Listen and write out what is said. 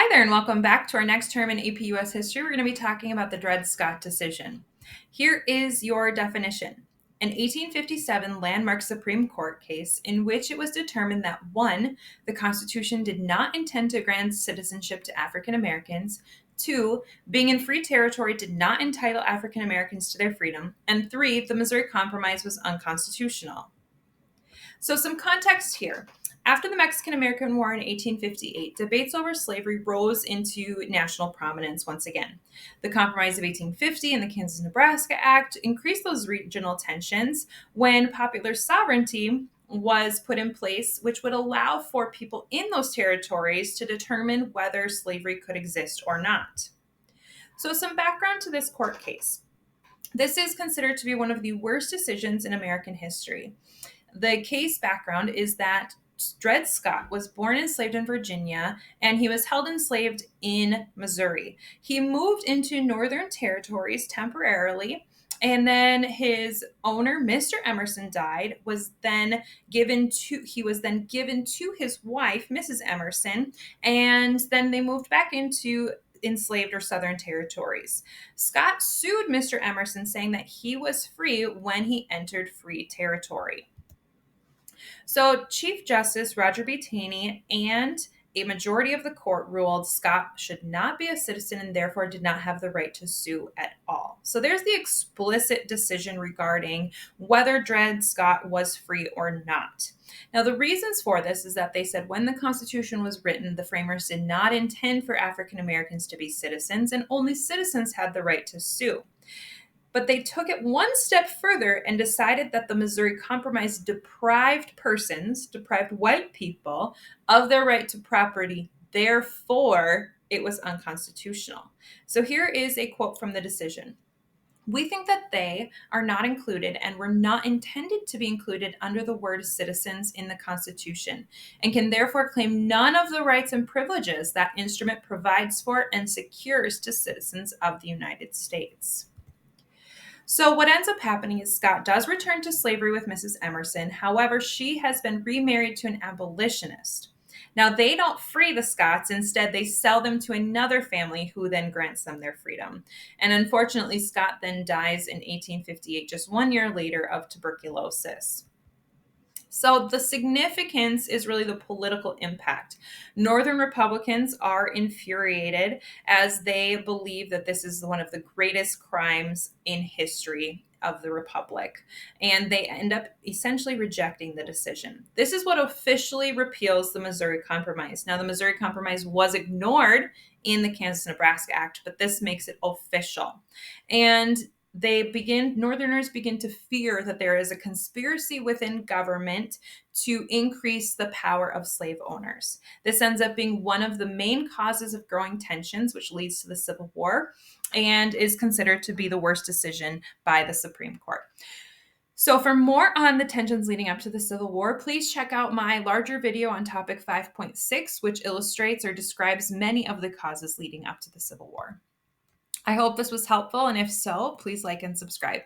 Hi there, and welcome back to our next term in APUS history. We're going to be talking about the Dred Scott Decision. Here is your definition. An 1857 landmark Supreme Court case in which it was determined that 1. The Constitution did not intend to grant citizenship to African Americans, 2. Being in free territory did not entitle African Americans to their freedom, and 3. The Missouri Compromise was unconstitutional. So some context here. After the Mexican-American War in 1858, debates over slavery rose into national prominence once again. The Compromise of 1850 and the Kansas-Nebraska Act increased those regional tensions when popular sovereignty was put in place, which would allow for people in those territories to determine whether slavery could exist or not. So some background to this court case. This is considered to be one of the worst decisions in American history. The case background is that Dred Scott was born enslaved in Virginia, and he was held enslaved in Missouri. He moved into Northern Territories temporarily, and then his owner, Mr. Emerson, died. He was then given to his wife, Mrs. Emerson, and then they moved back into enslaved or Southern territories. Scott sued Mr. Emerson, saying that he was free when he entered free territory. So Chief Justice Roger B. Taney and a majority of the court ruled Scott should not be a citizen and therefore did not have the right to sue at all. So there's the explicit decision regarding whether Dred Scott was free or not. Now, the reasons for this is that they said when the Constitution was written, the framers did not intend for African Americans to be citizens, and only citizens had the right to sue. But they took it one step further and decided that the Missouri Compromise deprived white people of their right to property. Therefore, it was unconstitutional. So here is a quote from the decision. We think that they are not included and were not intended to be included under the word citizens in the Constitution, and can therefore claim none of the rights and privileges that instrument provides for and secures to citizens of the United States. So what ends up happening is Scott does return to slavery with Mrs. Emerson. However, she has been remarried to an abolitionist. Now, they don't free the Scotts. Instead, they sell them to another family who then grants them their freedom. And unfortunately, Scott then dies in 1858, just 1 year later, of tuberculosis. So the significance is really the political impact. Northern Republicans are infuriated as they believe that this is one of the greatest crimes in history of the Republic, and they end up essentially rejecting the decision. This is what officially repeals the Missouri Compromise. Now, the Missouri Compromise was ignored in the Kansas-Nebraska Act, but this makes it official. And Northerners begin to fear that there is a conspiracy within government to increase the power of slave owners. This ends up being one of the main causes of growing tensions, which leads to the Civil War, and is considered to be the worst decision by the Supreme Court. So for more on the tensions leading up to the Civil War, please check out my larger video on topic 5.6, which illustrates or describes many of the causes leading up to the Civil War. I hope this was helpful, and if so, please like and subscribe.